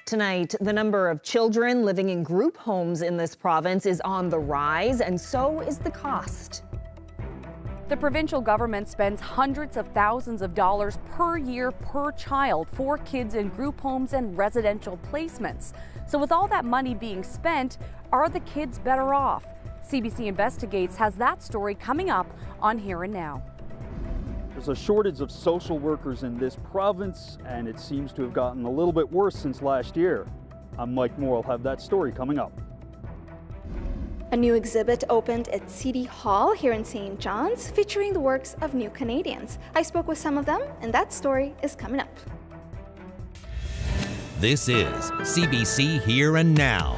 Tonight, the number of children living in group homes in this province is on the rise, and so is the cost. The provincial government spends hundreds of thousands of dollars per year per child for kids in group homes and residential placements. So with all that money being spent, are the kids better off? CBC Investigates has that story coming up on Here and Now. There's a shortage of social workers in this province, and it seems to have gotten a little bit worse since last year. I'm Mike Moore. I'll have that story coming up. A new exhibit opened at City Hall here in St. John's, featuring the works of new Canadians. I spoke with some of them, and that story is coming up. This is CBC Here and Now.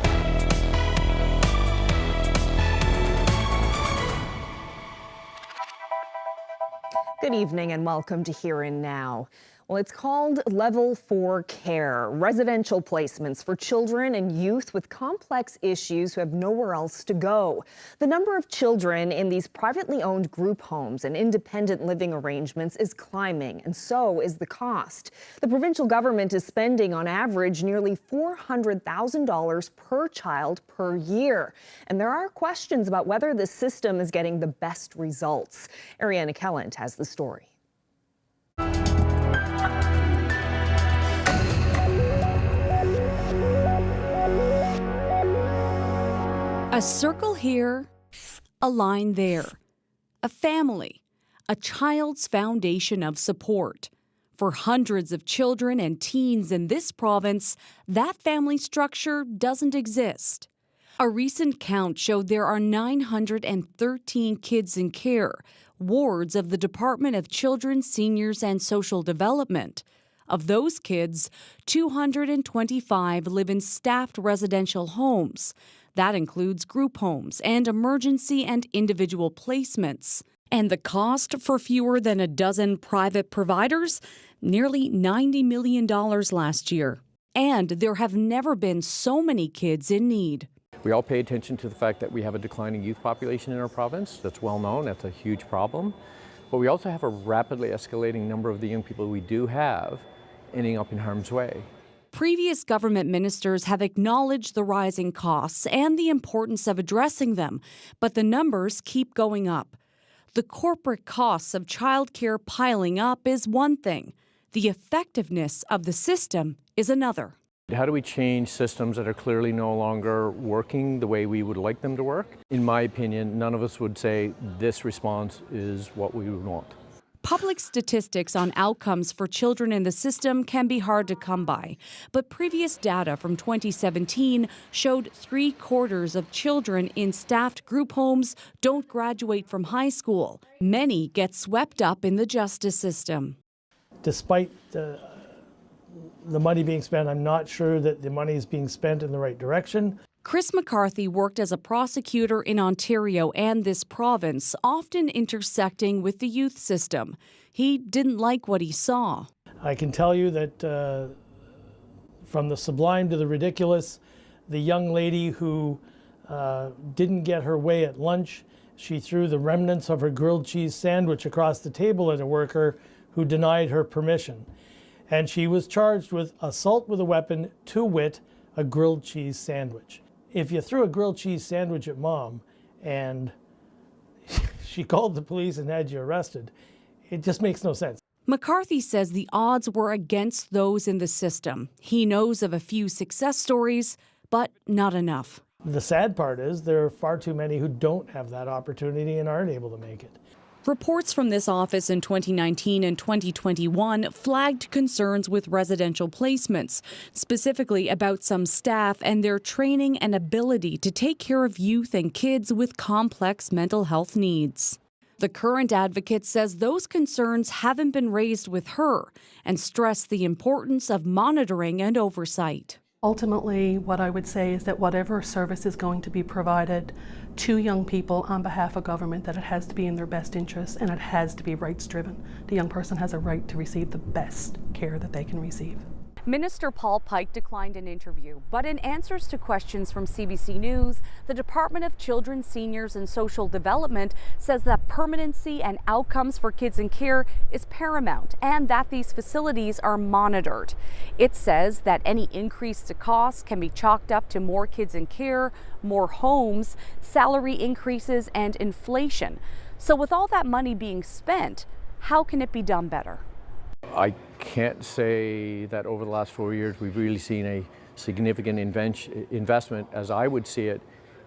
Good evening and welcome to Here and Now. Well, it's called Level 4 Care, residential placements for children and youth with complex issues who have nowhere else to go. The number of children in these privately owned group homes and independent living arrangements is climbing, and so is the cost. The provincial government is spending on average nearly $400,000 per child per year. And there are questions about whether the system is getting the best results. Ariana Kelland has the story. A circle here, a line there. A family, a child's foundation of support. For hundreds of children and teens in this province, that family structure doesn't exist. A recent count showed there are 913 kids in care, wards of the Department of Children, Seniors and Social Development. Of those kids, 225 live in staffed residential homes. That includes group homes and emergency and individual placements. And the cost for fewer than a dozen private providers? Nearly $90 million last year. And there have never been so many kids in need. We all pay attention to the fact that we have a declining youth population in our province. That's well known. That's a huge problem. But we also have a rapidly escalating number of the young people we do have ending up in harm's way. Previous government ministers have acknowledged the rising costs and the importance of addressing them, but the numbers keep going up. The corporate costs of childcare piling up is one thing. The effectiveness of the system is another. How do we change systems that are clearly no longer working the way we would like them to work? In my opinion, none of us would say this response is what we would want. Public statistics on outcomes for children in the system can be hard to come by, but previous data from 2017 showed 3/4 of children in staffed group homes don't graduate from high school. Many get swept up in the justice system. Despite the money being spent, I'm not sure that the money is being spent in the right direction. Chris McCarthy worked as a prosecutor in Ontario and this province, often intersecting with the youth system. He didn't like what he saw. I can tell you that from the sublime to the ridiculous, the young lady who didn't get her way at lunch, she threw the remnants of her grilled cheese sandwich across the table at a worker who denied her permission. And she was charged with assault with a weapon, to wit, a grilled cheese sandwich. If you threw a grilled cheese sandwich at mom and she called the police and had you arrested, it just makes no sense. McCarthy says the odds were against those in the system. He knows of a few success stories, but not enough. The sad part is there are far too many who don't have that opportunity and aren't able to make it. Reports from this office in 2019 and 2021 flagged concerns with residential placements, specifically about some staff and their training and ability to take care of youth and kids with complex mental health needs. The current advocate says those concerns haven't been raised with her and stressed the importance of monitoring and oversight. Ultimately, what I would say is that whatever service is going to be provided to young people on behalf of government, that it has to be in their best interest and it has to be rights driven. The young person has a right to receive the best care that they can receive. Minister Paul Pike declined an interview, but in answers to questions from CBC News, the Department of Children, Seniors and Social Development says that permanency and outcomes for kids in care is paramount and that these facilities are monitored. It says that any increase to costs can be chalked up to more kids in care, more homes, salary increases and inflation. So with all that money being spent, how can it be done better? I can't say that over the last 4 years we've really seen a significant investment, as I would see it,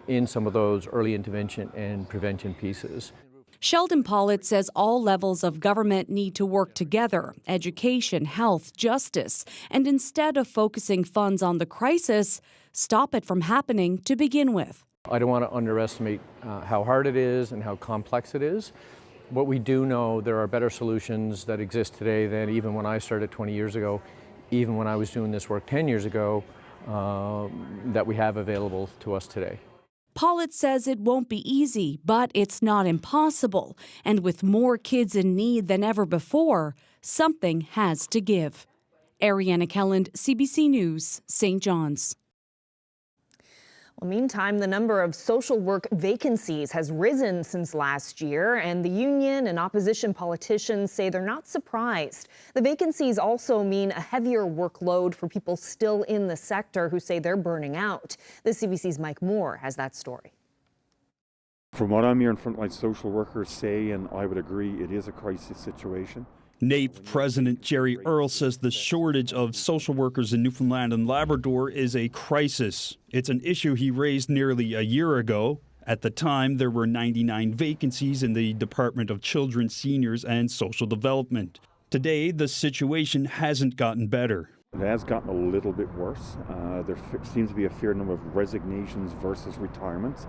in some of those early intervention and prevention pieces. Sheldon Pollitt says all levels of government need to work together, education, health, justice, and instead of focusing funds on the crisis, stop it from happening to begin with. I don't want to underestimate how hard it is and how complex it is. What we do know, there are better solutions that exist today than even when I started 20 years ago, even when I was doing this work 10 years ago, that we have available to us today. Pollitt says it won't be easy, but it's not impossible. And with more kids in need than ever before, something has to give. Ariana Kelland, CBC News, St. John's. Well, meantime, the number of social work vacancies has risen since last year, and the union and opposition politicians say they're not surprised. The vacancies also mean a heavier workload for people still in the sector who say they're burning out. The CBC's Mike Moore has that story. From what I'm hearing, frontline social workers say, and I would agree, it is a crisis situation. NAPE President Jerry Earle says the shortage of social workers in Newfoundland and Labrador is a crisis. It's an issue he raised nearly a year ago. At the time, there were 99 vacancies in the Department of Children, Seniors and Social Development. Today, the situation hasn't gotten better. It has gotten a little bit worse. There seems to be a fair number of resignations versus retirements.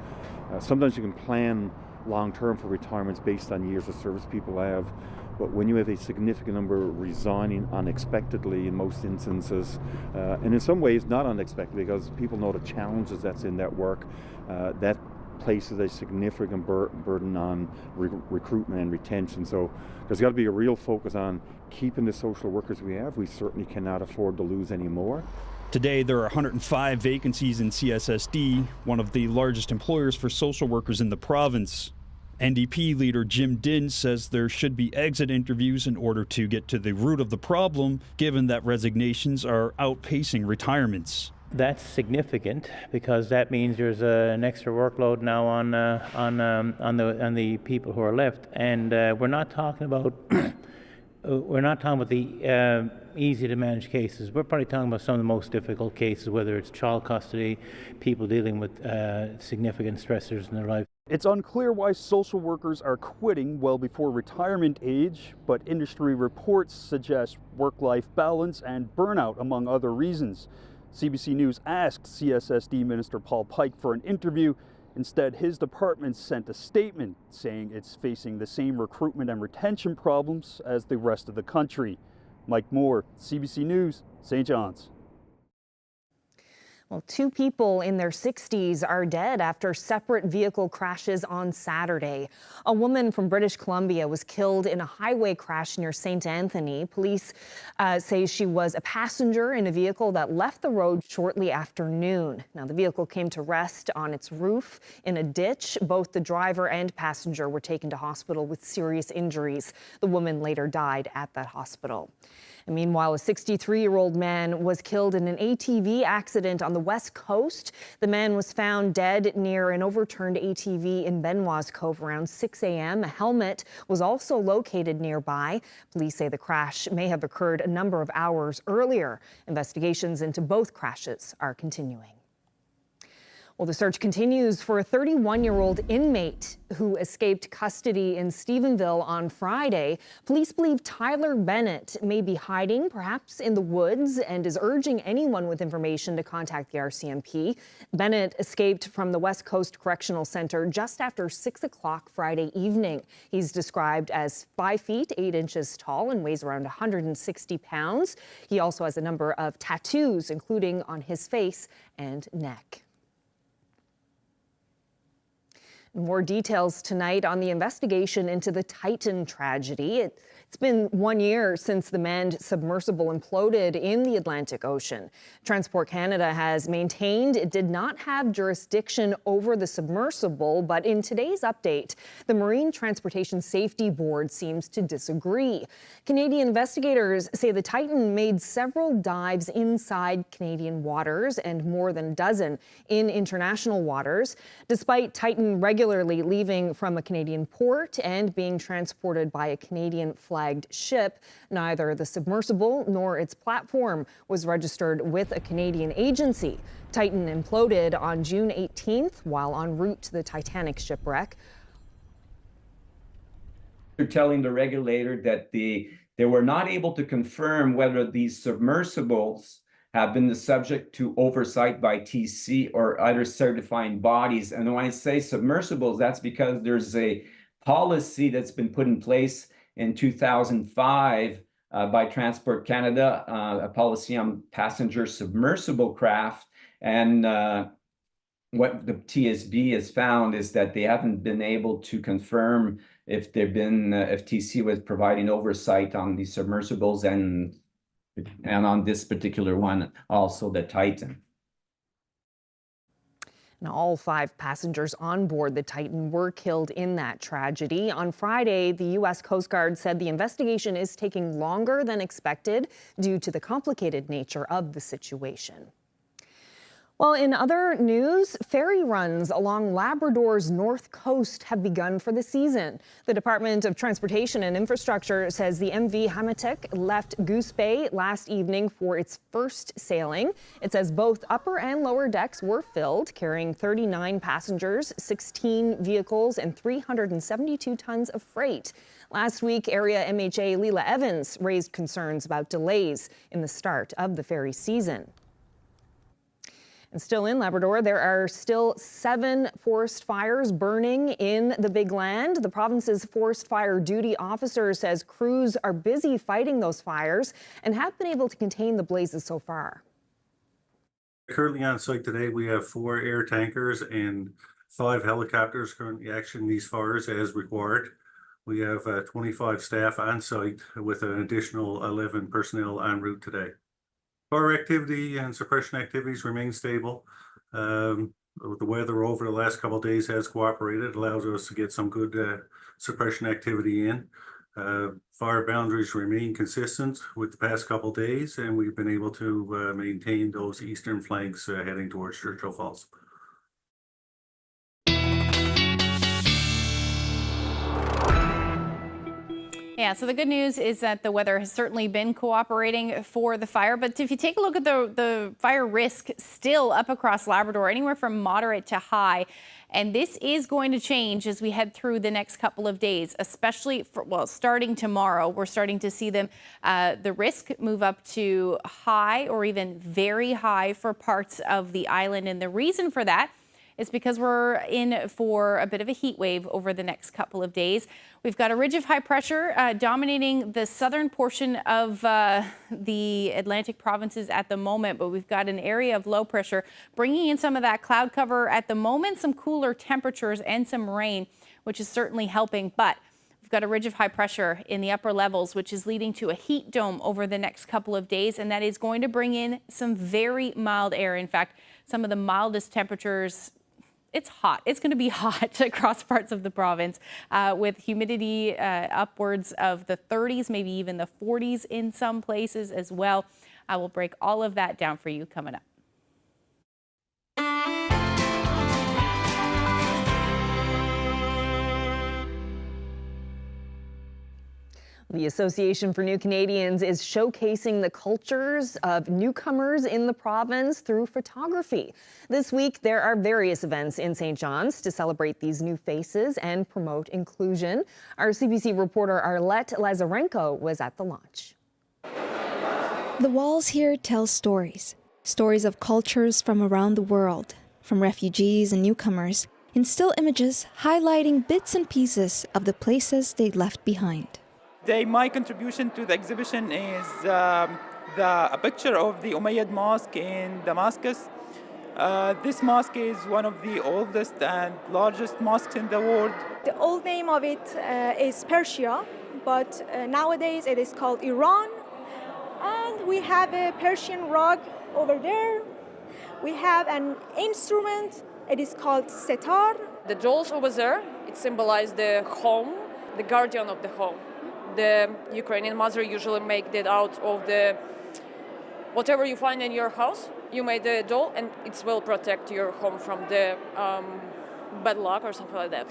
Sometimes you can plan long-term for retirements based on years of service people have. But when you have a significant number resigning unexpectedly in most instances, and in some ways not unexpectedly because people know the challenges that's in that work, that places a significant burden on recruitment and retention. So there's got to be a real focus on keeping the social workers we have. We certainly cannot afford to lose any more. Today, there are 105 vacancies in CSSD, one of the largest employers for social workers in the province. NDP leader Jim Dinn says there should be exit interviews in order to get to the root of the problem, given that resignations are outpacing retirements. That's significant because that means there's an extra workload now on the people who are left, and we're not talking about the easy to manage cases. We're probably talking about some of the most difficult cases, whether it's child custody, people dealing with significant stressors in their life. It's unclear why social workers are quitting well before retirement age, but industry reports suggest work-life balance and burnout among other reasons. CBC News asked CSSD Minister Paul Pike for an interview. Instead, his department sent a statement saying it's facing the same recruitment and retention problems as the rest of the country. Mike Moore, CBC News, St. John's. Well, 2 people in their 60s are dead after separate vehicle crashes on Saturday. A woman from British Columbia was killed in a highway crash near St. Anthony. Police say she was a passenger in a vehicle that left the road shortly after noon. Now, the vehicle came to rest on its roof in a ditch. Both the driver and passenger were taken to hospital with serious injuries. The woman later died at that hospital. And meanwhile, a 63-year-old man was killed in an ATV accident on the West Coast. The man was found dead near an overturned ATV in Benoit's Cove around 6 a.m. A helmet was also located nearby. Police say the crash may have occurred a number of hours earlier. Investigations into both crashes are continuing. Well, the search continues for a 31-year-old inmate who escaped custody in Stephenville on Friday. Police believe Tyler Bennett may be hiding, perhaps in the woods, and is urging anyone with information to contact the RCMP. Bennett escaped from the West Coast Correctional Center just after 6 o'clock Friday evening. He's described as 5 feet 8 inches tall and weighs around 160 pounds. He also has a number of tattoos, including on his face and neck. More details tonight on the investigation into the Titan tragedy. It's been 1 year since the manned submersible imploded in the Atlantic Ocean. Transport Canada has maintained it did not have jurisdiction over the submersible, but in today's update, the Marine Transportation Safety Board seems to disagree. Canadian investigators say the Titan made several dives inside Canadian waters and more than a dozen in international waters. Despite Titan regularly leaving from a Canadian port and being transported by a Canadian flagged ship, neither the submersible nor its platform was registered with a Canadian agency. Titan imploded on June 18th while en route to the Titanic shipwreck. They're telling the regulator that they were not able to confirm whether these submersibles have been the subject to oversight by TC or other certifying bodies. And when I say submersibles, that's because there's a policy that's been put in place in 2005 by Transport Canada, a policy on passenger submersible craft. And what the TSB has found is that they haven't been able to confirm if TC was providing oversight on these submersibles and on this particular one, also the Titan. And all 5 passengers on board the Titan were killed in that tragedy. On Friday, the U.S. Coast Guard said the investigation is taking longer than expected due to the complicated nature of the situation. Well, in other news, ferry runs along Labrador's north coast have begun for the season. The Department of Transportation and Infrastructure says the MV Hamatic left Goose Bay last evening for its first sailing. It says both upper and lower decks were filled, carrying 39 passengers, 16 vehicles, and 372 tons of freight. Last week, area MHA Leela Evans raised concerns about delays in the start of the ferry season. And still in Labrador, there are still 7 forest fires burning in the Big Land. The province's forest fire duty officer says crews are busy fighting those fires and have been able to contain the blazes so far. Currently on site today, we have 4 air tankers and 5 helicopters currently actioning these fires as required. We have 25 staff on site with an additional 11 personnel en route today. Fire activity and suppression activities remain stable. The weather over the last couple of days has cooperated, allows us to get some good suppression activity in. Fire boundaries remain consistent with the past couple of days, and we've been able to maintain those eastern flanks heading towards Churchill Falls. Yeah, so the good news is that the weather has certainly been cooperating for the fire. But if you take a look at the fire risk still up across Labrador, anywhere from moderate to high. And this is going to change as we head through the next couple of days, especially starting tomorrow. We're starting to see the risk move up to high or even very high for parts of the island. And the reason for that is because we're in for a bit of a heat wave over the next couple of days. We've got a ridge of high pressure dominating the southern portion of the Atlantic provinces at the moment, but we've got an area of low pressure bringing in some of that cloud cover at the moment, some cooler temperatures and some rain, which is certainly helping. But we've got a ridge of high pressure in the upper levels, which is leading to a heat dome over the next couple of days, and that is going to bring in some very mild air. In fact, some of the mildest temperatures. It's hot. It's going to be hot across parts of the province with humidity upwards of the 30s, maybe even the 40s in some places as well. I will break all of that down for you coming up. The Association for New Canadians is showcasing the cultures of newcomers in the province through photography. This week, there are various events in St. John's to celebrate these new faces and promote inclusion. Our CBC reporter Arlette Lazarenko was at the launch. The walls here tell stories of cultures from around the world, from refugees and newcomers, in still images highlighting bits and pieces of the places they left behind. My contribution to the exhibition is a picture of the Umayyad Mosque in Damascus. This mosque is one of the oldest and largest mosques in the world. The old name of it is Persia, but nowadays it is called Iran. And we have a Persian rug over there. We have an instrument, it is called setar. The dolls over there, it symbolizes the home, the guardian of the home. The Ukrainian mother usually make that out of the whatever you find in your house. You made a doll, and it will protect your home from the bad luck or something like that.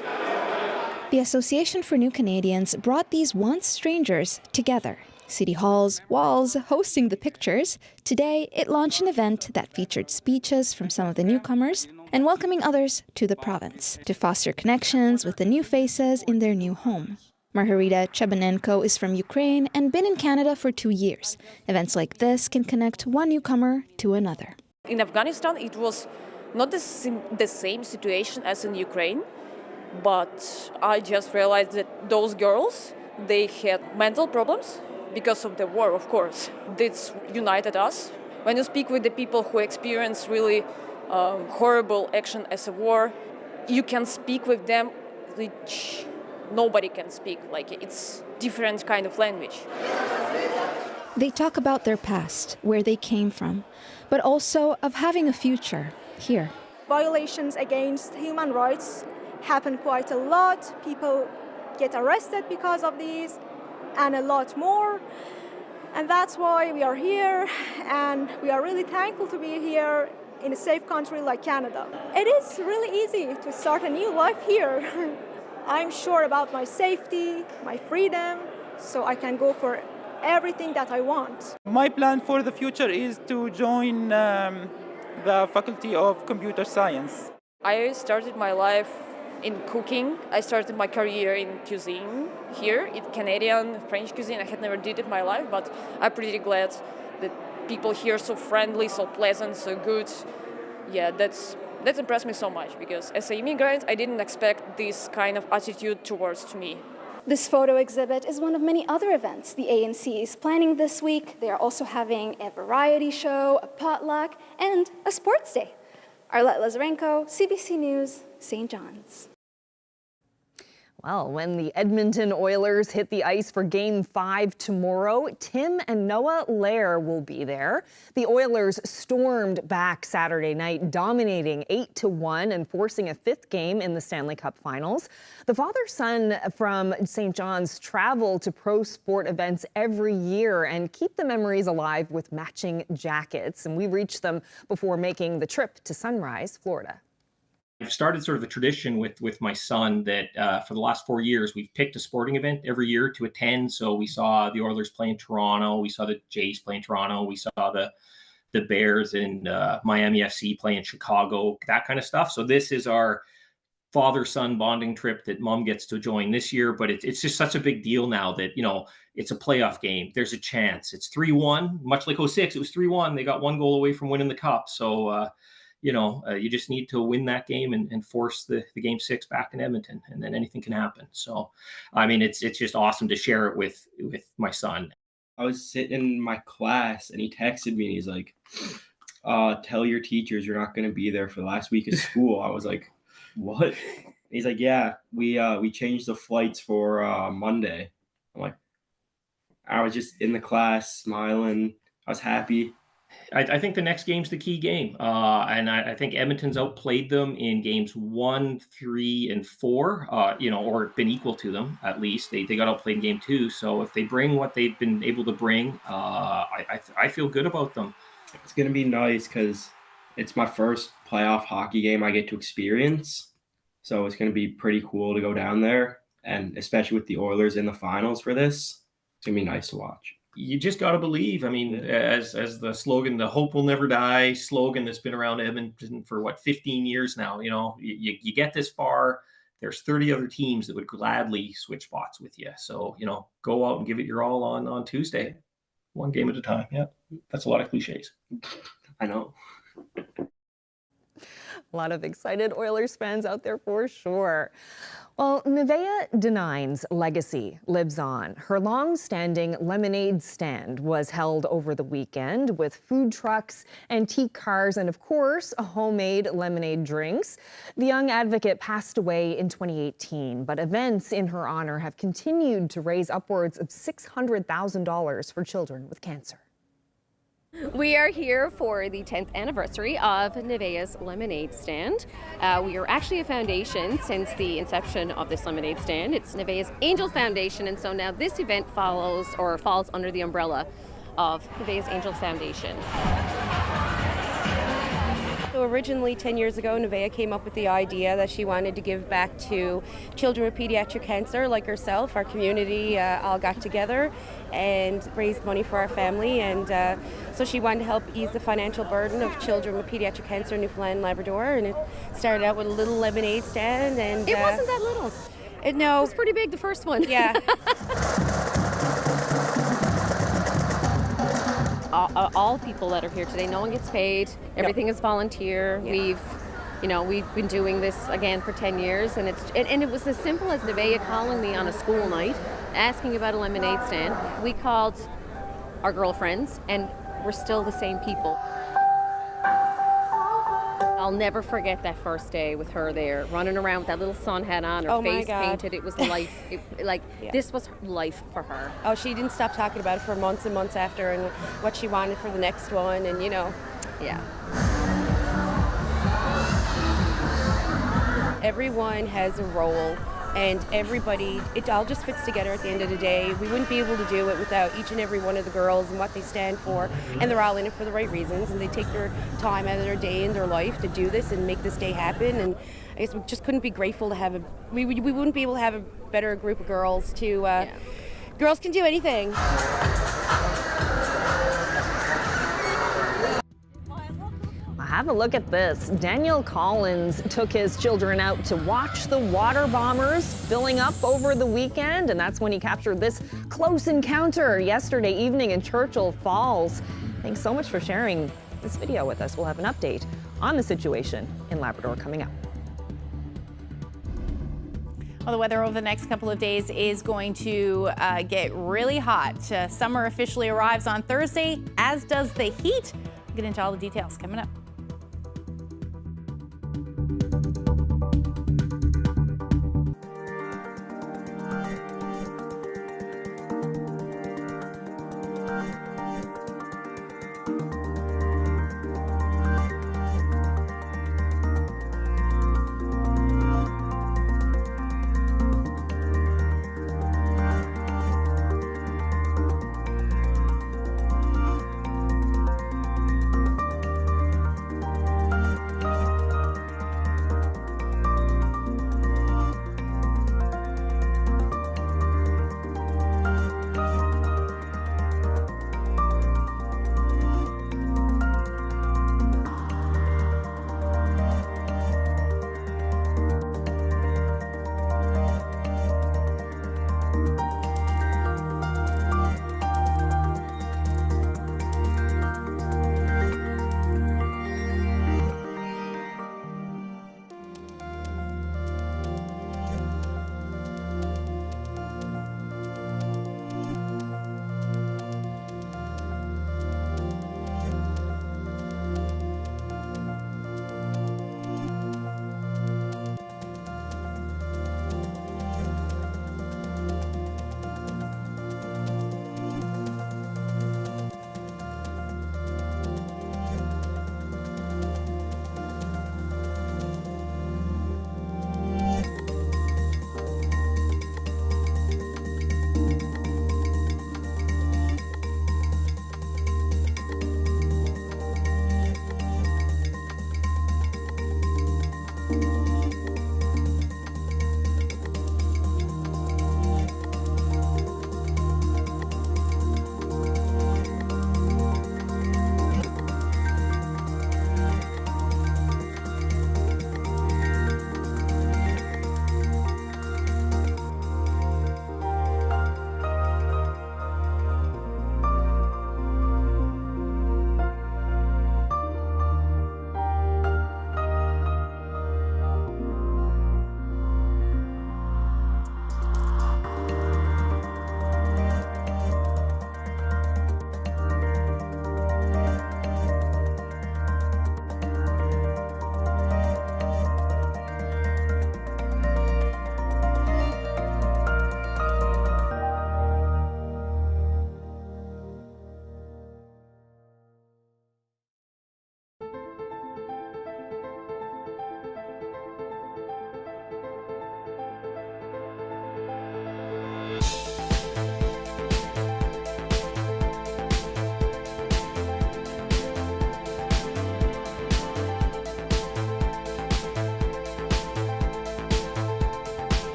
The Association for New Canadians brought these once strangers together. City Hall's walls hosting the pictures. Today, it launched an event that featured speeches from some of the newcomers and welcoming others to the province to foster connections with the new faces in their new home. Margarita Chebanenko is from Ukraine and been in Canada for 2 years. Events like this can connect one newcomer to another. In Afghanistan, it was not the same situation as in Ukraine, but I just realized that those girls, they had mental problems because of the war, of course. This united us. When you speak with the people who experience really horrible action as a war, you can speak with them which nobody can speak. Like, it's different kind of language. They talk about their past, where they came from, but also of having a future here. Violations against human rights happen quite a lot. People get arrested because of these, and a lot more. And that's why we are here, and we are really thankful to be here in a safe country like Canada. It is really easy to start a new life here. I'm sure about my safety, my freedom, so I can go for everything that I want. My plan for the future is to join the Faculty of Computer Science. I started my life in cooking. I started my career in cuisine here, in Canadian, French cuisine. I had never did it in my life, but I'm pretty glad that people here are so friendly, so pleasant, so good. Yeah, that's impressed me so much, because as an immigrant, I didn't expect this kind of attitude towards me. This photo exhibit is one of many other events the ANC is planning this week. They are also having a variety show, a potluck, and a sports day. Arlette Lazarenko, CBC News, St. John's. Well, when the Edmonton Oilers hit the ice for Game 5 tomorrow, Tim and Noah Lair will be there. The Oilers stormed back Saturday night, dominating 8-1 and forcing a fifth game in the Stanley Cup Finals. The father-son from St. John's travel to pro sport events every year and keep the memories alive with matching jackets. And we reached them before making the trip to Sunrise, Florida. I've started sort of a tradition with my son that for the last 4 years, we've picked a sporting event every year to attend. So we saw the Oilers play in Toronto. We saw the Jays play in Toronto. We saw the Bears and Miami FC play in Chicago, that kind of stuff. So this is our father-son bonding trip that mom gets to join this year. But it's just such a big deal now that, you know, it's a playoff game. There's a chance. It's 3-1, much like 06. It was 3-1. They got 1 goal away from winning the cup. So, you know, you just need to win that game and force the Game 6 back in Edmonton, and then anything can happen. So, I mean, it's just awesome to share it with my son. I was sitting in my class, and he texted me, and he's like, tell your teachers you're not going to be there for the last week of school. I was like, what? And he's like, yeah, we changed the flights for Monday. I'm like, I was just in the class smiling. I was happy. I think the next game's the key game. And I think Edmonton's outplayed them in games 1, 3, and 4, you know, or been equal to them, at least. They got outplayed in game 2. So if they bring what they've been able to bring, I feel good about them. It's going to be nice because it's my first playoff hockey game I get to experience. So it's going to be pretty cool to go down there. And especially with the Oilers in the finals for this, it's going to be nice to watch. You just got to believe. I mean, as the slogan, the hope will never die slogan that's been around Edmonton for 15 years now, you know, you get this far, there's 30 other teams that would gladly switch spots with you. So, you know, go out and give it your all on Tuesday, 1 game at a time. Yeah. That's a lot of cliches. I know. A lot of excited Oilers fans out there for sure. Well, Nevaeh Denine's legacy lives on. Her long-standing lemonade stand was held over the weekend with food trucks, antique cars, and of course, homemade lemonade drinks. The young advocate passed away in 2018, but events in her honor have continued to raise upwards of $600,000 for children with cancer. We are here for the 10th anniversary of Nevaeh's Lemonade Stand. We are actually a foundation since the inception of this lemonade stand. It's Nevaeh's Angel Foundation, and so now this event falls under the umbrella of Nevaeh's Angel Foundation. So originally 10 years ago, Nevaeh came up with the idea that she wanted to give back to children with pediatric cancer like herself. Our community all got together and raised money for our family, and so she wanted to help ease the financial burden of children with pediatric cancer in Newfoundland and Labrador. And it started out with a little lemonade stand, and It wasn't that little. No. It was pretty big, the first one. Yeah. All people that are here today, no one gets paid. Everything is volunteer. Yeah. We've been doing this again for 10 years, and it was as simple as Nevaeh calling me on a school night, asking about a lemonade stand. We called our girlfriends, and we're still the same people. I'll never forget that first day with her there, running around with that little sun hat on, her face painted. It was life. This was life for her. Oh, she didn't stop talking about it for months and months after, and what she wanted for the next one, and Yeah. Everyone has a role, and everybody, it all just fits together at the end of the day. We wouldn't be able to do it without each and every one of the girls and what they stand for, and they're all in it for the right reasons, and they take their time out of their day and their life to do this and make this day happen. And I guess we just couldn't be grateful to have we wouldn't be able to have a better group of girls to, girls can do anything. Have a look at this. Daniel Collins took his children out to watch the water bombers filling up over the weekend, and that's when he captured this close encounter yesterday evening in Churchill Falls. Thanks so much for sharing this video with us. We'll have an update on the situation in Labrador coming up. Well, the weather over the next couple of days is going to get really hot. Summer officially arrives on Thursday, as does the heat. We'll get into all the details coming up.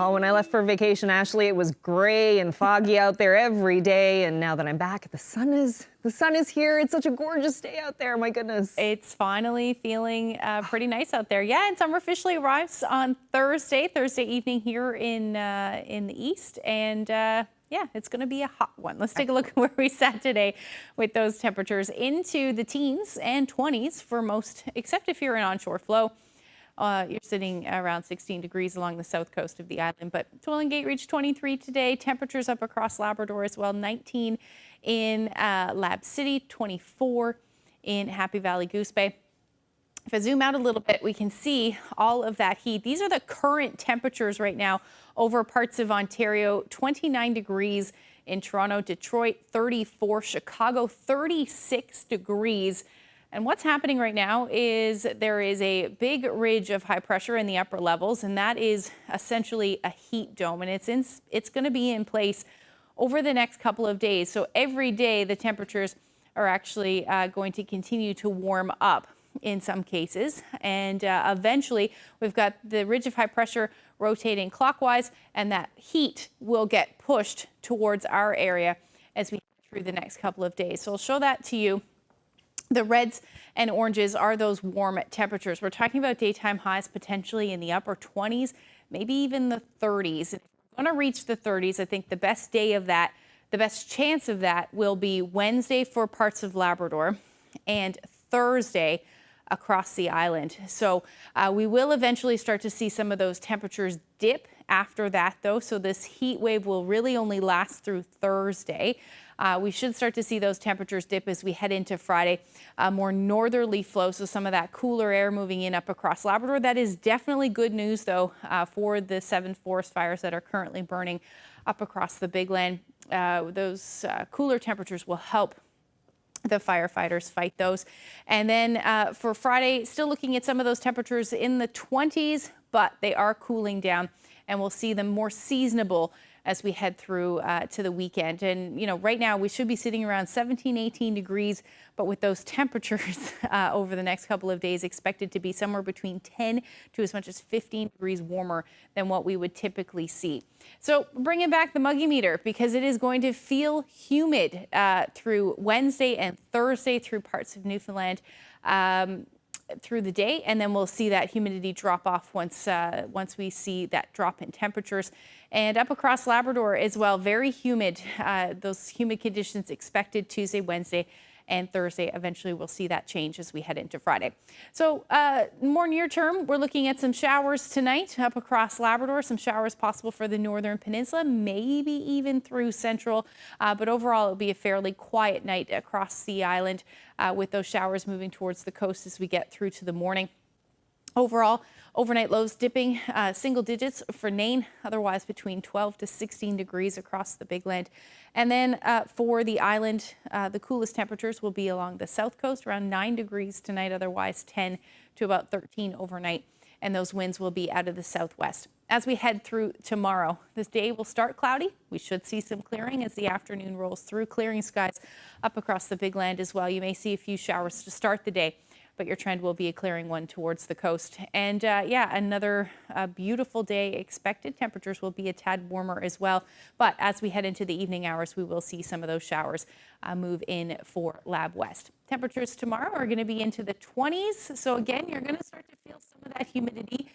Oh, when I left for vacation, Ashley, it was gray and foggy out there every day. And now that I'm back, the sun is here. It's such a gorgeous day out there. My goodness. It's finally feeling pretty nice out there. Yeah, and summer officially arrives on Thursday evening here in the east. And yeah, it's going to be a hot one. Let's take a look at where we sat today with those temperatures into the teens and 20s for most, except if you're in onshore flow. You're sitting around 16 degrees along the south coast of the island, but Twilling Gate reached 23 today. Temperatures up across Labrador as well. 19 in Lab City, 24 in Happy Valley Goose Bay. If I zoom out a little bit, we can see all of that heat. These are the current temperatures right now over parts of Ontario. 29 degrees in Toronto, Detroit, 34, Chicago, 36 degrees. And what's happening right now is there is a big ridge of high pressure in the upper levels, and that is essentially a heat dome, and it's going to be in place over the next couple of days. So every day the temperatures are actually going to continue to warm up in some cases, and eventually we've got the ridge of high pressure rotating clockwise, and that heat will get pushed towards our area as we go through the next couple of days. So I'll show that to you. The reds and oranges are those warm temperatures. We're talking about daytime highs potentially in the upper 20s, maybe even the 30s. If we're going to reach the 30s, I think the best day of that, the best chance of that will be Wednesday for parts of Labrador and Thursday across the island. So we will eventually start to see some of those temperatures dip after that, though. So this heat wave will really only last through Thursday. We should start to see those temperatures dip as we head into Friday. More northerly flow, so some of that cooler air moving in up across Labrador. That is definitely good news, though, for the 7 forest fires that are currently burning up across the Big Land. Those cooler temperatures will help the firefighters fight those. And then for Friday, still looking at some of those temperatures in the 20s, but they are cooling down, and we'll see them more seasonable as we head through to the weekend. And, you know, right now we should be sitting around 17, 18 degrees, but with those temperatures over the next couple of days expected to be somewhere between 10 to as much as 15 degrees warmer than what we would typically see. So bringing back the muggy meter, because it is going to feel humid through Wednesday and Thursday through parts of Newfoundland. Through the day, and then we'll see that humidity drop off once we see that drop in temperatures. And up across Labrador as well, very humid. Those humid conditions expected Tuesday, Wednesday, and Thursday. Eventually we'll see that change as we head into Friday. So more near term, we're looking at some showers tonight up across Labrador, some showers possible for the northern peninsula, maybe even through central, but overall it'll be a fairly quiet night across the island with those showers moving towards the coast as we get through to the morning. Overall, overnight lows dipping single digits for Nain, otherwise between 12 to 16 degrees across the Big Land. And then for the island, the coolest temperatures will be along the south coast, around 9 degrees tonight, otherwise 10 to about 13 overnight. And those winds will be out of the southwest. As we head through tomorrow, this day will start cloudy. We should see some clearing as the afternoon rolls through, clearing skies up across the Big Land as well. You may see a few showers to start the day, but your trend will be a clearing one towards the coast. And yeah, another beautiful day expected. Temperatures will be a tad warmer as well. But as we head into the evening hours, we will see some of those showers move in for Lab West. Temperatures tomorrow are going to be into the 20s. So again, you're going to start to feel some of that humidity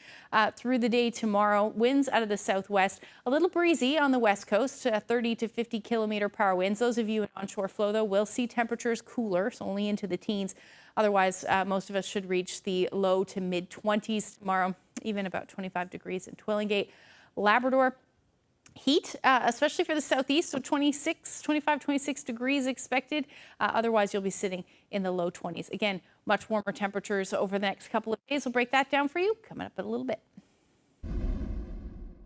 through the day tomorrow. Winds out of the southwest, a little breezy on the west coast, 30 to 50 kilometer per hour winds. Those of you in onshore flow, though, will see temperatures cooler, so only into the teens. Otherwise, most of us should reach the low to mid 20s tomorrow, even about 25 degrees in Twilling Gate. Labrador, heat, especially for the southeast, so 25, 26 degrees expected. Otherwise, you'll be sitting in the low 20s. Again, much warmer temperatures over the next couple of days. We'll break that down for you coming up in a little bit.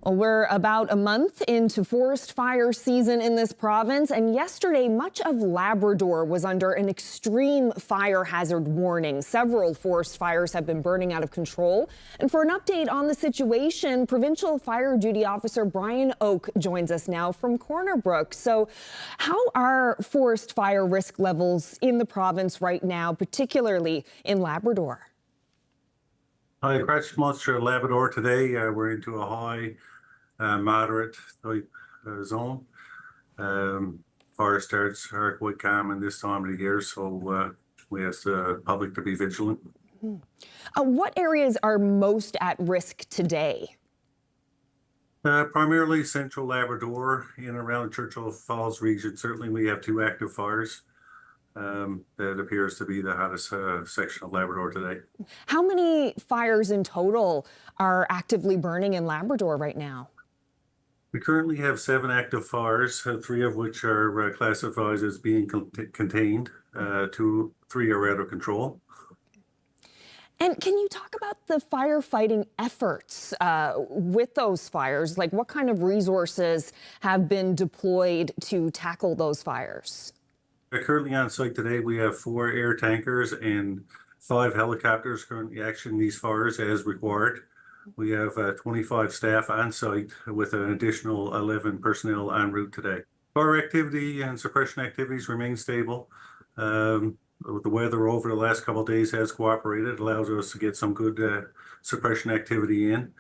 Well, we're about a month into forest fire season in this province, and yesterday much of Labrador was under an extreme fire hazard warning. Several forest fires have been burning out of control. And for an update on the situation, Provincial Fire Duty Officer Brian Oak joins us now from Corner Brook. So how are forest fire risk levels in the province right now, particularly in Labrador? Across much of Labrador today, we're into a high moderate type zone. Fire starts are quite common this time of the year, so we ask the public to be vigilant. What areas are most at risk today? Primarily central Labrador in and around Churchill Falls region. Certainly we have 2 active fires. That appears to be the hottest section of Labrador today. How many fires in total are actively burning in Labrador right now? We currently have 7 active fires, 3 of which are classified as being contained. 3 are out of control. And can you talk about the firefighting efforts with those fires? Like, what kind of resources have been deployed to tackle those fires? Currently on site today, we have 4 air tankers and 5 helicopters currently actioning these fires as required. We have 25 staff on site with an additional 11 personnel en route today. Fire activity and suppression activities remain stable. The weather over the last couple of days has cooperated. It allows us to get some good suppression activity in.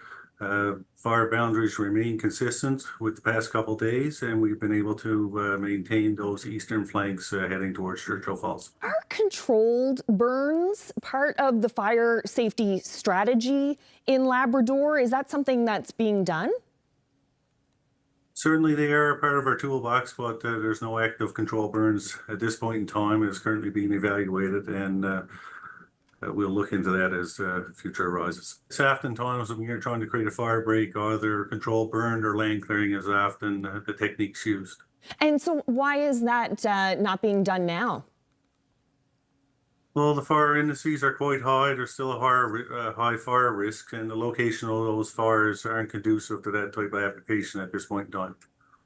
Fire boundaries remain consistent with the past couple of days, and we've been able to maintain those eastern flanks heading towards Churchill Falls. Are controlled burns part of the fire safety strategy in Labrador? Is that something that's being done? Certainly they are a part of our toolbox, but there's no active control burns at this point in time. It is currently being evaluated, and we'll look into that as future arises. It's oftentimes when you're trying to create a fire break, either control burn or land clearing is often the techniques used. And so why is that not being done now? Well, the fire indices are quite high. There's still a high fire risk, and the location of those fires aren't conducive to that type of application at this point in time.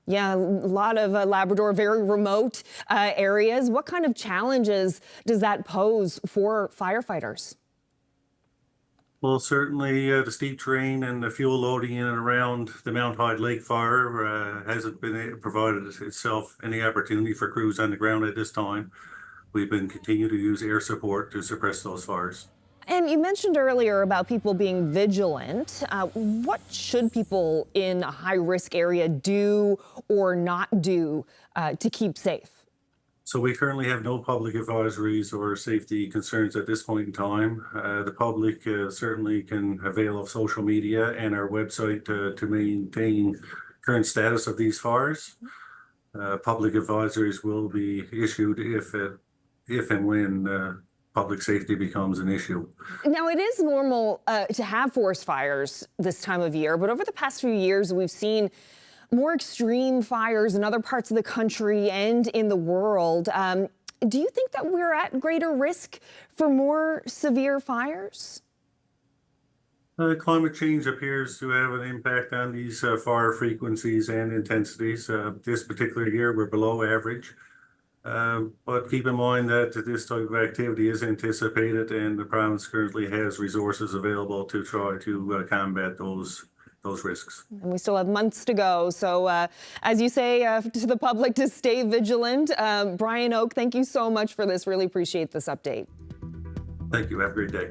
Yeah, a lot of Labrador, very remote areas. What kind of challenges does that pose for firefighters? Well, certainly the steep terrain and the fuel loading in and around the Mount Hyde Lake fire hasn't provided itself any opportunity for crews on the ground at this time. We've been continuing to use air support to suppress those fires. And you mentioned earlier about people being vigilant. What should people in a high-risk area do or not do to keep safe? So we currently have no public advisories or safety concerns at this point in time. The public certainly can avail of social media and our website to maintain current status of these fires. Public advisories will be issued if and when public safety becomes an issue. Now, it is normal to have forest fires this time of year, but over the past few years, we've seen more extreme fires in other parts of the country and in the world. Do you think that we're at greater risk for more severe fires? Climate change appears to have an impact on these fire frequencies and intensities. This particular year, we're below average. But keep in mind that this type of activity is anticipated, and the province currently has resources available to try to combat those risks. And we still have months to go. So as you say to the public to stay vigilant. Brian Oak, thank you so much for this. Really appreciate this update. Thank you. Have a great day.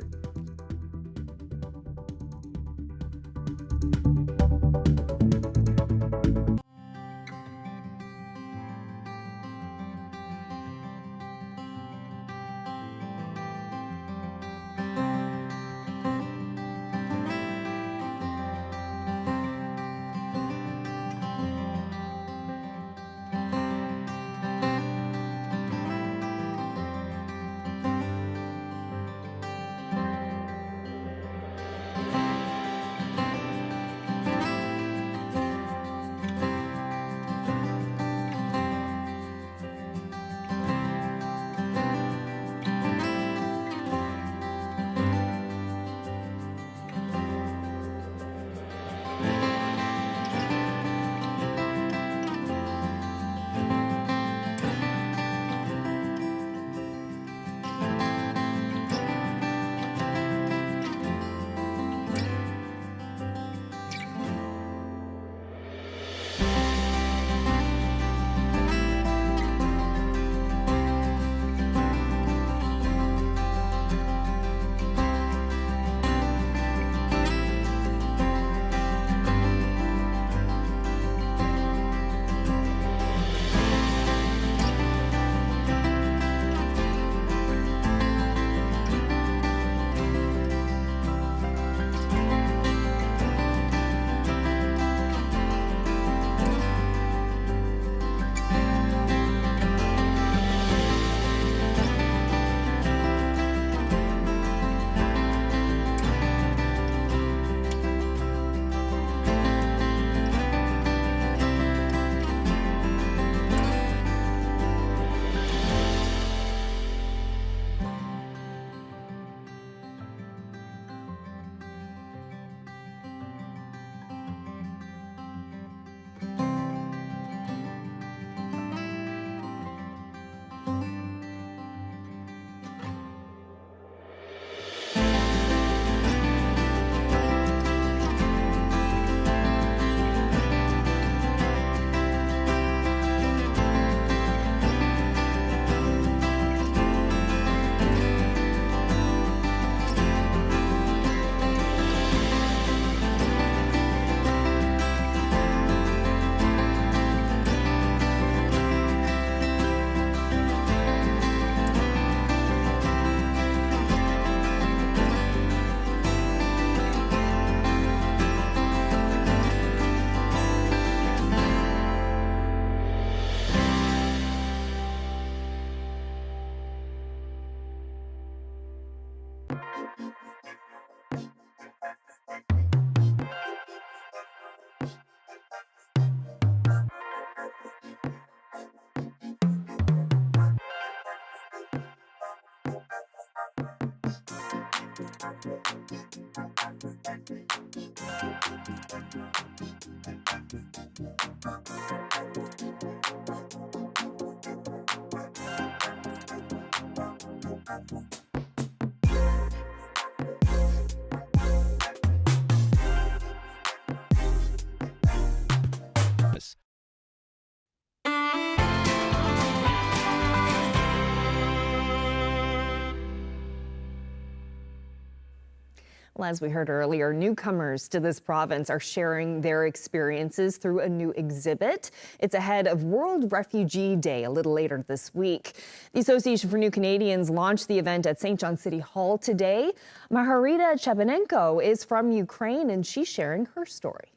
Well, as we heard earlier, newcomers to this province are sharing their experiences through a new exhibit. It's ahead of World Refugee Day a little later this week. The Association for New Canadians launched the event at St. John City Hall today. Maharita Chebanenko is from Ukraine, and she's sharing her story.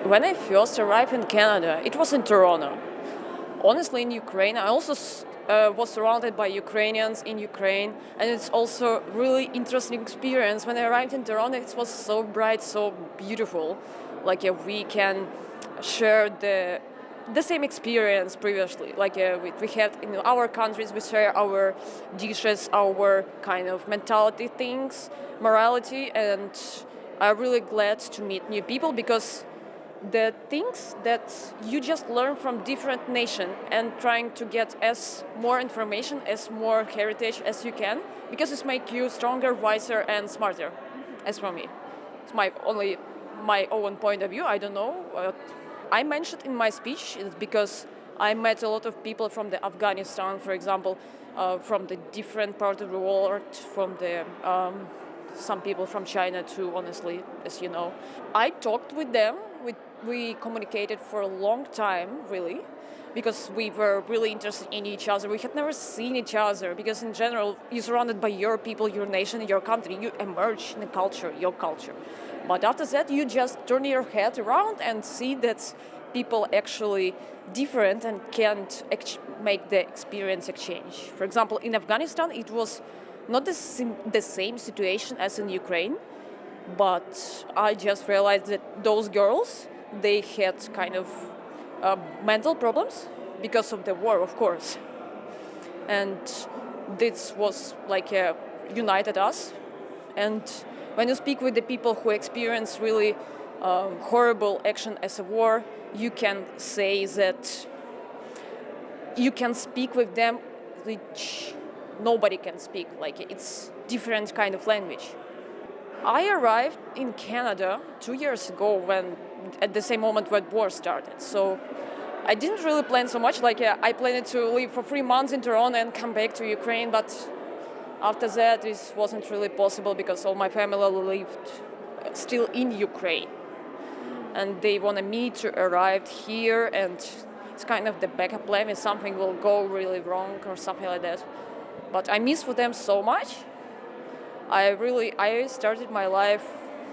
When I first arrived in Canada, it was in Toronto. Honestly, in Ukraine, I also was surrounded by Ukrainians in Ukraine, and it's also really interesting experience. When I arrived in Toronto, it was so bright, so beautiful. Like we can share the same experience previously. Like we had in our countries, we share our dishes, our kind of mentality things, morality, and I'm really glad to meet new people because the things that you just learn from different nations and trying to get as more information, as more heritage as you can, because it makes you stronger, wiser, and smarter, as for me. It's my own point of view, I don't know. I mentioned in my speech is because I met a lot of people from the Afghanistan, for example, from the different part of the world, from the some people from China too, honestly, as you know. I talked with them. We communicated for a long time, really, because we were really interested in each other. We had never seen each other because in general, you're surrounded by your people, your nation, your country. You emerge in the culture, your culture. But after that, you just turn your head around and see that people actually different and can't make the experience exchange. For example, in Afghanistan, it was not the same situation as in Ukraine, but I just realized that those girls, they had kind of mental problems because of the war, of course. And this was like united us. And when you speak with the people who experience really horrible action as a war, you can say that you can speak with them which nobody can speak. Like it's different kind of language. I arrived in Canada 2 years ago at the same moment when war started. So I didn't really plan so much. Like I planned to live for 3 months in Toronto and come back to Ukraine. But after that, this wasn't really possible because all my family lived still in Ukraine. And they wanted me to arrive here, and it's kind of the backup plan if something will go really wrong or something like that. But I miss for them so much. I started my life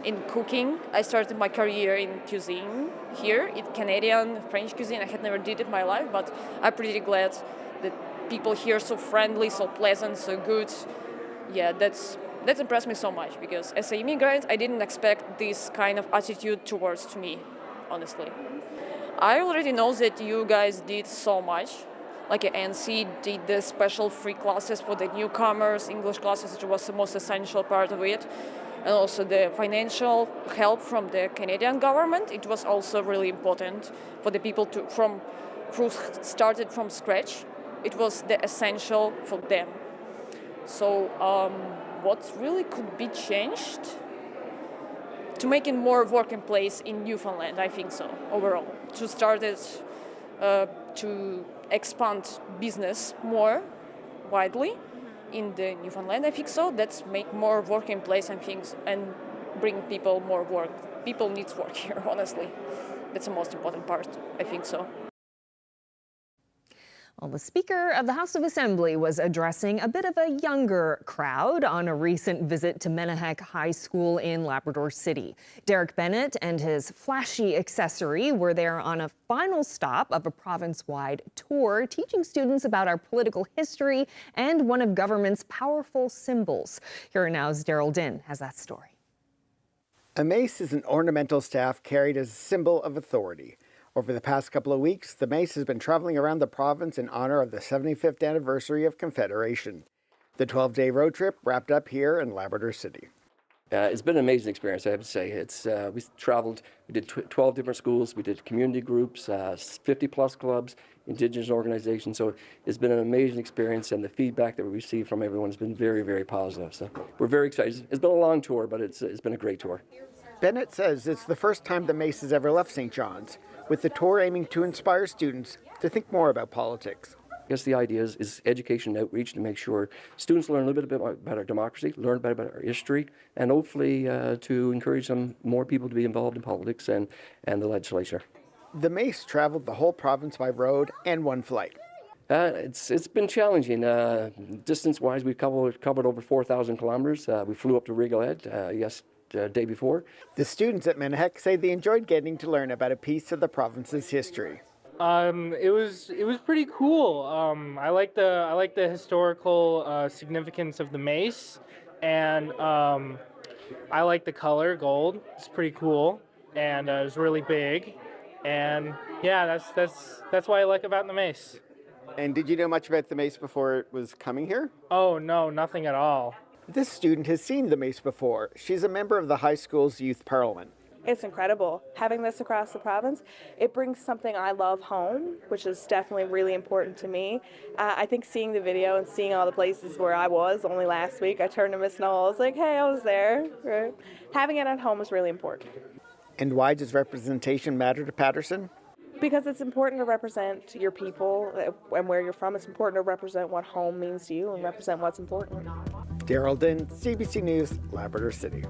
in cooking. I started my career in cuisine here, in Canadian, French cuisine. I had never did it in my life, but I'm pretty glad that people here are so friendly, so pleasant, so good. Yeah, that's impressed me so much because as an immigrant, I didn't expect this kind of attitude towards me, honestly. I already know that you guys did so much. Like ANC did the special free classes for the newcomers, English classes, which was the most essential part of it. And also the financial help from the Canadian government. It was also really important for the people who started from scratch. It was the essential for them. So what really could be changed to make it more working place in Newfoundland, I think so, overall. To start it, to expand business more widely in the Newfoundland, I think so. That's make more working place and things and bring people more work. People need work here, honestly. That's the most important part, I think so. Well, the Speaker of the House of Assembly was addressing a bit of a younger crowd on a recent visit to Menahek High School in Labrador City. Derek Bennett and his flashy accessory were there on a final stop of a province-wide tour, teaching students about our political history and one of government's powerful symbols. Here now's Daryl Din has that story. A mace is an ornamental staff carried as a symbol of authority. Over the past couple of weeks, the mace has been traveling around the province in honor of the 75th anniversary of Confederation. The 12-day road trip wrapped up here in Labrador City. It's been an amazing experience, I have to say. We traveled, we did 12 different schools, we did community groups, 50-plus clubs, Indigenous organizations. So it's been an amazing experience, and the feedback that we received from everyone has been very, very positive. So we're very excited. It's been a long tour, but it's been a great tour. Bennett says it's the first time the Mace has ever left St. John's, with the tour aiming to inspire students to think more about politics. I guess the idea is education and outreach to make sure students learn a little bit about our democracy, learn about our history, and hopefully to encourage some more people to be involved in politics and the legislature. The Mace traveled the whole province by road and one flight. It's been challenging. Distance-wise, we've covered over 4,000 kilometers. We flew up to Rigolet day before. The students at Menahek say they enjoyed getting to learn about a piece of the province's history. It was pretty cool. I like the historical significance of the mace, and I like the color gold. It's pretty cool, and it was really big, and yeah, that's what I like about the mace. And did you know much about the Mace before it was coming here? Oh no, nothing at all. This student has seen the Mace before. She's a member of the high school's youth parliament. It's incredible. Having this across the province, it brings something I love home, which is definitely really important to me. I think seeing the video and seeing all the places where I was only last week, I turned to Miss Noel, I was like, hey, I was there. Right? Having it at home is really important. And why does representation matter to Patterson? Because it's important to represent your people and where you're from. It's important to represent what home means to you and represent what's important. Daryl Din, CBC News, Labrador City.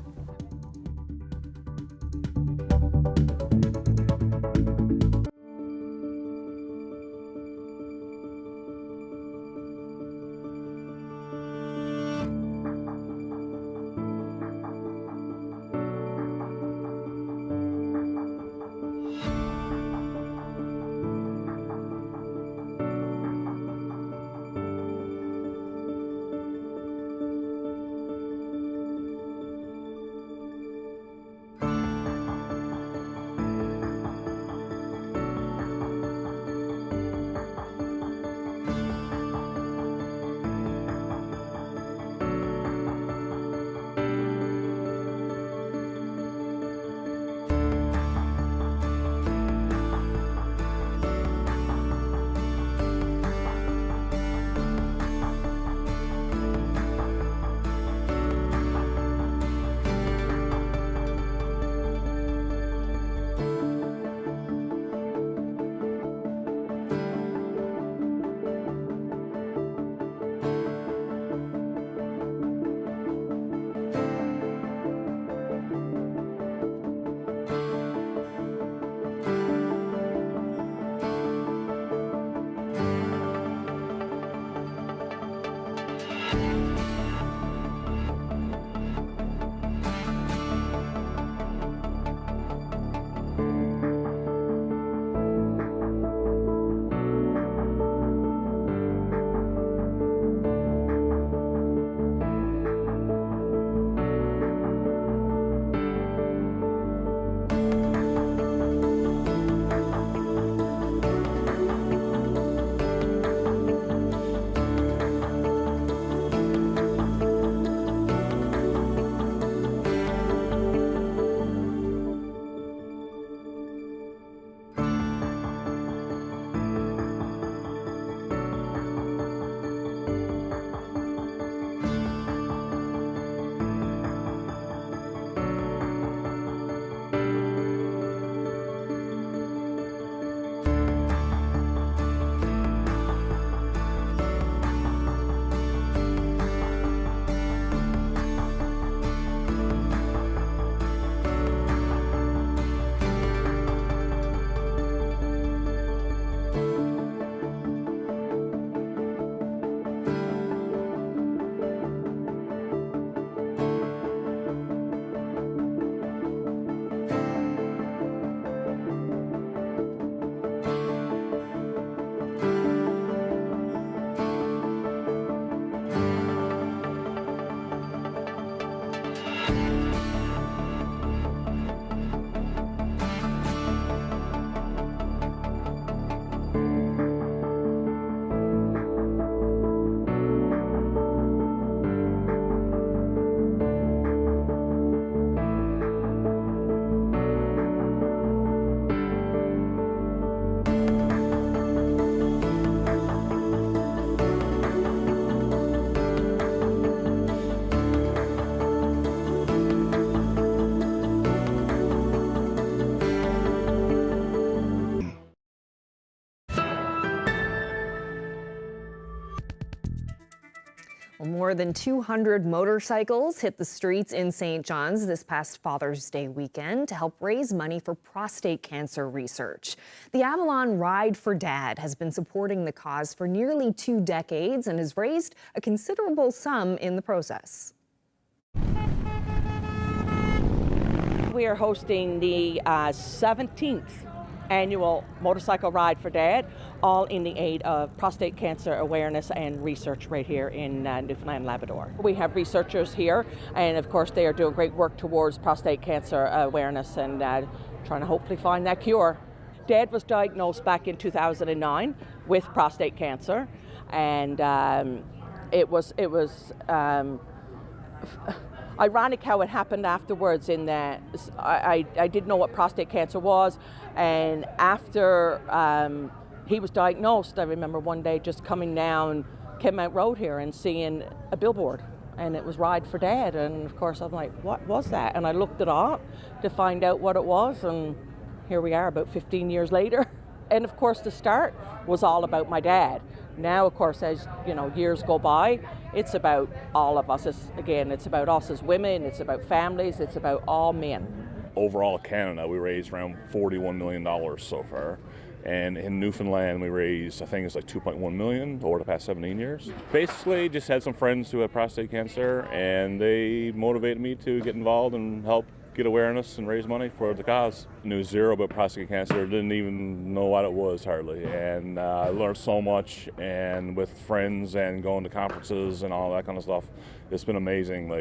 More than 200 motorcycles hit the streets in St. John's this past Father's Day weekend to help raise money for prostate cancer research. The Avalon Ride for Dad has been supporting the cause for nearly 2 decades and has raised a considerable sum in the process. We are hosting the 17th annual Motorcycle Ride for Dad, all in the aid of prostate cancer awareness and research right here in Newfoundland and Labrador. We have researchers here, and of course they are doing great work towards prostate cancer awareness and trying to hopefully find that cure. Dad was diagnosed back in 2009 with prostate cancer, and it was ironic how it happened afterwards, in that I didn't know what prostate cancer was, and after he was diagnosed, I remember one day just coming down Kidmount Road here and seeing a billboard, and it was Ride for Dad, and of course I'm like, what was that? And I looked it up to find out what it was, and here we are about 15 years later. And of course the start was all about my dad. Now, of course, as you know, years go by, it's about all of us. It's about us as women, it's about families, it's about all men. Overall Canada, we raised around $41 million so far. And in Newfoundland, we raised, I think it's like $2.1 million over the past 17 years. Basically, just had some friends who had prostate cancer, and they motivated me to get involved and help get awareness and raise money for the cause. I knew zero about prostate cancer, didn't even know what it was hardly, and I learned so much, and with friends and going to conferences and all that kind of stuff, it's been amazing.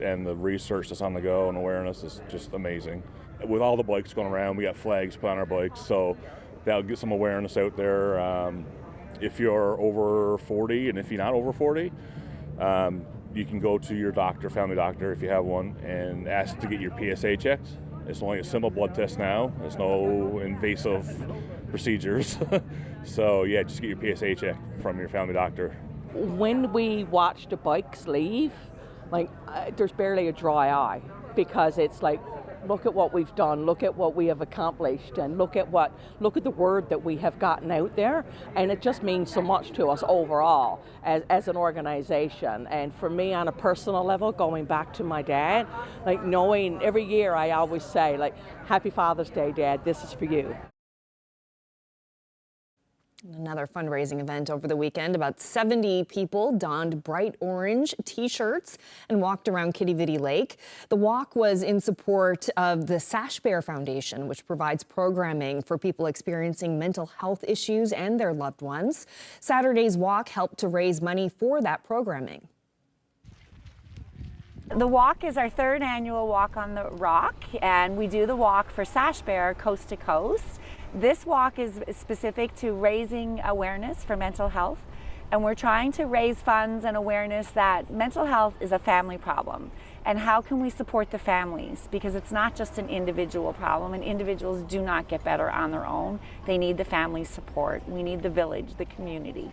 And the research that's on the go and awareness is just amazing. With all the bikes going around, we got flags put on our bikes, so that'll get some awareness out there. If you're over 40, and if you're not over 40, you can go to your doctor, family doctor, if you have one, and ask to get your PSA checked. It's only a simple blood test now. There's no invasive procedures. So yeah, just get your PSA checked from your family doctor. When we watch the bikes leave, there's barely a dry eye, because it's like, look at what we've done, look at what we have accomplished, and look at the word that we have gotten out there, and it just means so much to us overall as an organization. And for me, on a personal level, going back to my dad, knowing every year I always say, Happy Father's Day, Dad, this is for you. Another fundraising event over the weekend. About 70 people donned bright orange T-shirts and walked around Quidi Vidi Lake. The walk was in support of the Sash Bear Foundation, which provides programming for people experiencing mental health issues and their loved ones. Saturday's walk helped to raise money for that programming. The walk is our 3rd annual Walk on the Rock, and we do the walk for Sash Bear coast to coast. This walk is specific to raising awareness for mental health, and we're trying to raise funds and awareness that mental health is a family problem. And how can we support the families? Because it's not just an individual problem, and individuals do not get better on their own. They need the family support. We need the village, the community.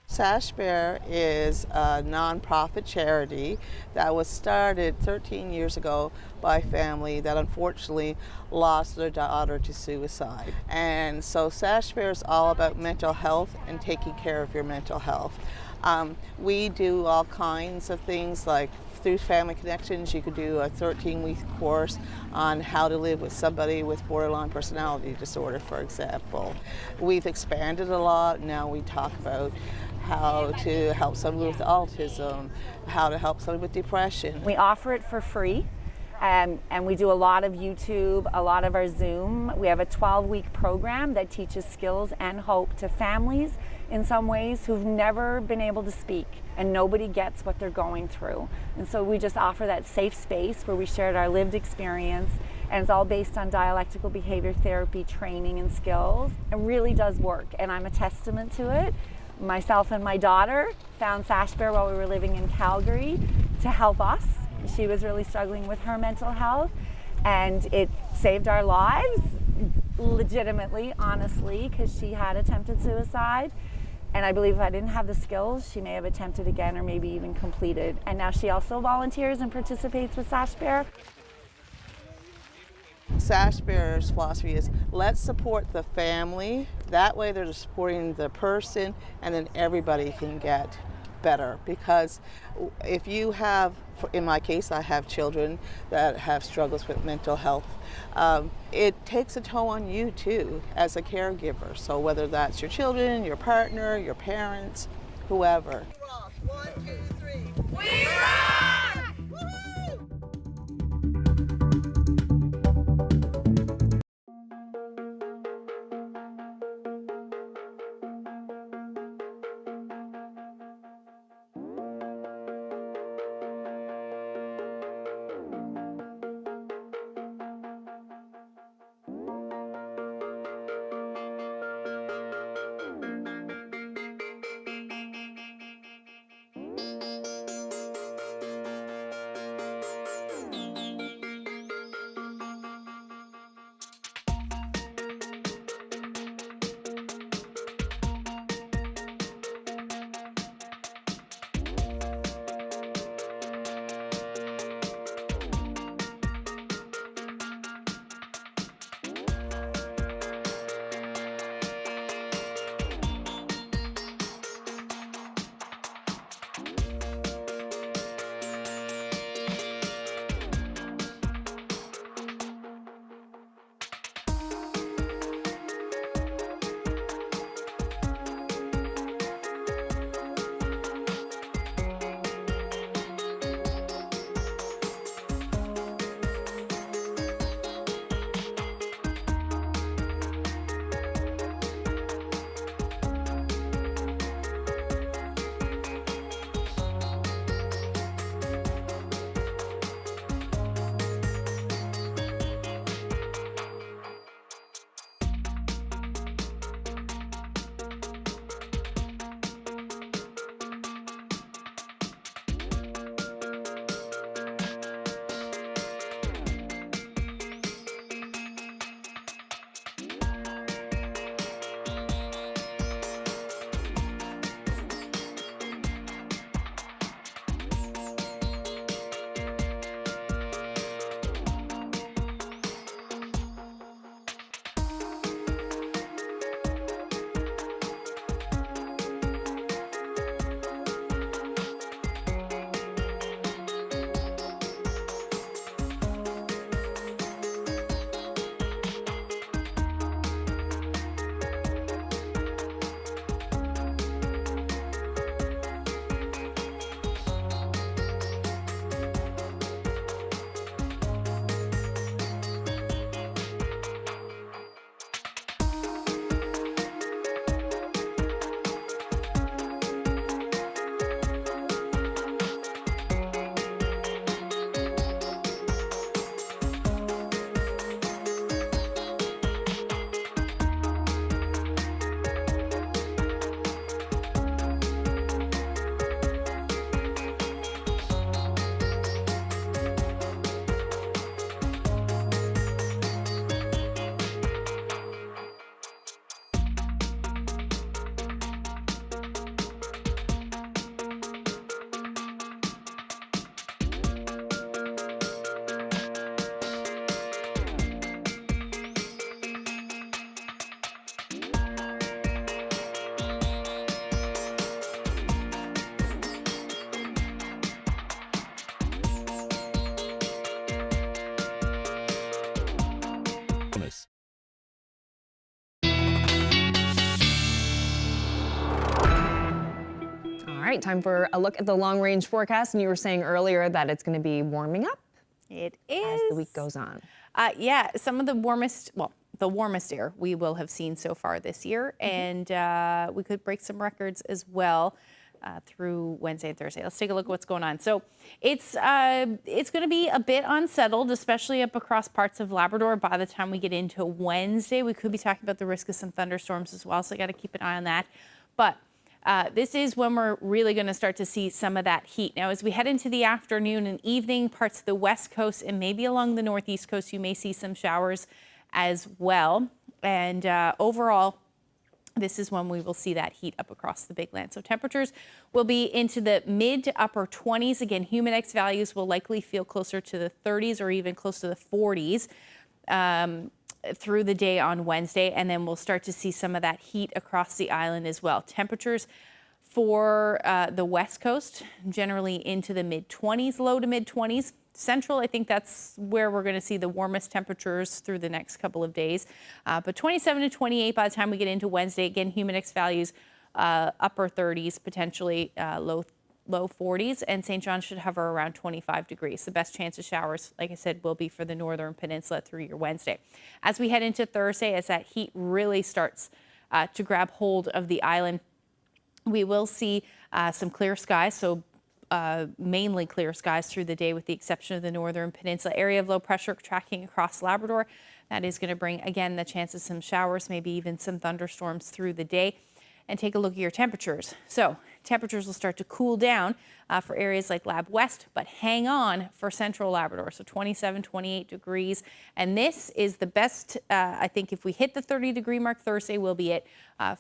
Sash Bear is a nonprofit charity that was started 13 years ago by a family that unfortunately lost their daughter to suicide. And so Sash Bear is all about mental health and taking care of your mental health. We do all kinds of things, like through Family Connections, you could do a 13-week course on how to live with somebody with borderline personality disorder, for example. We've expanded a lot. Now we talk about how to help someone with autism, how to help someone with depression. We offer it for free, and we do a lot of YouTube, a lot of our Zoom. We have a 12-week program that teaches skills and hope to families in some ways who've never been able to speak, and nobody gets what they're going through. And so we just offer that safe space where we shared our lived experience, and it's all based on dialectical behavior therapy training and skills. It really does work, and I'm a testament to it. Myself and my daughter found Sash Bear while we were living in Calgary to help us. She was really struggling with her mental health, and it saved our lives, legitimately, honestly, because she had attempted suicide. And I believe if I didn't have the skills, she may have attempted again or maybe even completed. And now she also volunteers and participates with Sash Bear. Sash Bear's philosophy is let's support the family. That way they're supporting the person, and then everybody can get better. Because if you have, in my case, I have children that have struggles with mental health. It takes a toll on you too as a caregiver. So whether that's your children, your partner, your parents, whoever. 1, 2, 3. We rock! All right, time for a look at the long-range forecast. And you were saying earlier that it's going to be warming up. It is. As the week goes on. Yeah, some of the warmest, well, the warmest air we will have seen so far this year. And we could break some records as well through Wednesday and Thursday. Let's take a look at what's going on. So it's going to be a bit unsettled, especially up across parts of Labrador. By the time we get into Wednesday, we could be talking about the risk of some thunderstorms as well. So you got to keep an eye on that. But this is when we're really going to start to see some of that heat. Now, as we head into the afternoon and evening, parts of the west coast and maybe along the northeast coast, you may see some showers as well. And overall, this is when we will see that heat up across the big land. So temperatures will be into the mid to upper 20s. Again, humidex values will likely feel closer to the 30s or even close to the 40s. through the day on Wednesday, and then we'll start to see some of that heat across the island as well. Temperatures for the west coast generally into the mid-20s, low to mid-20s. Central, I think that's where we're going to see the warmest temperatures through the next couple of days. But 27 to 28 by the time we get into Wednesday. Again, humidex values upper 30s, potentially low 40s, and St. John should hover around 25 degrees. The best chance of showers, like I said, will be for the northern peninsula through your Wednesday. As we head into Thursday, as that heat really starts to grab hold of the island, we will see some clear skies, so mainly clear skies through the day with the exception of the northern peninsula. Area of low pressure tracking across Labrador. That is going to bring, again, the chance of some showers, maybe even some thunderstorms through the day. And take a look at your temperatures. So temperatures will start to cool down for areas like Lab West, but hang on for central Labrador. So 27, 28 degrees. And this is the best, I think if we hit the 30-degree mark Thursday, will be it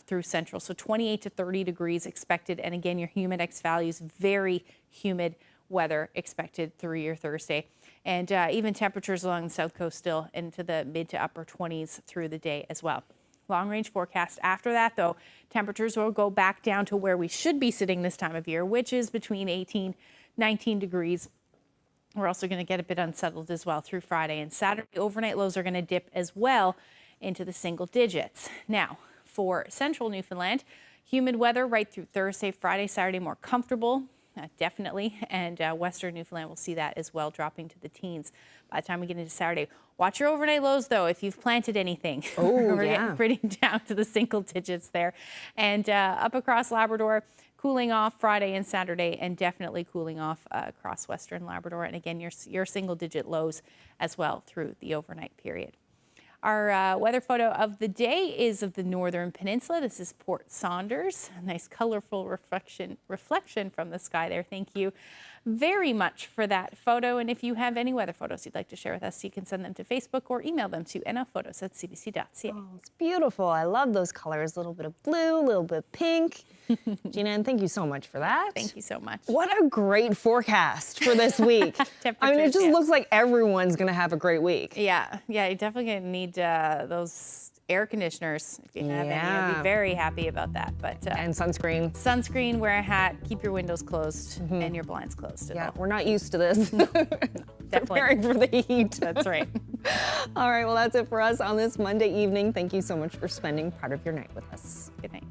through central. So 28 to 30 degrees expected. And again, your humidex values, very humid weather expected through your Thursday. And even temperatures along the south coast still into the mid to upper 20s through the day as well. Long range forecast after that, though, temperatures will go back down to where we should be sitting this time of year, which is between 18, 19 degrees. We're also going to get a bit unsettled as well through Friday and Saturday. Overnight lows are going to dip as well into the single digits. Now, for central Newfoundland, humid weather right through Thursday, Friday, Saturday, more comfortable. Definitely, and western Newfoundland will see that as well, dropping to the teens by the time we get into Saturday. Watch your overnight lows, though, if you've planted anything. Oh, We're getting pretty down to the single digits there. And up across Labrador, cooling off Friday and Saturday, and definitely cooling off across western Labrador. And again, your single-digit lows as well through the overnight period. Our weather photo of the day is of the northern peninsula. This is Port Saunders. A nice colorful reflection from the sky there. Thank you very much for that photo. And if you have any weather photos you'd like to share with us, you can send them to Facebook or email them to nlphotos@cbc.ca. Oh, it's beautiful. I love those colors. A little bit of blue, a little bit of pink. Gina, and thank you so much for that. Thank you so much. What a great forecast for this week. I mean, it just looks like everyone's going to have a great week. Yeah, you're definitely going to need those air conditioners if you have any. You'll be very happy about that. But and sunscreen. Sunscreen, wear a hat, keep your windows closed and your blinds closed. Yeah, we're not used to this. Definitely. Preparing for the heat. That's right. All right, well, that's it for us on this Monday evening. Thank you so much for spending part of your night with us. Good night.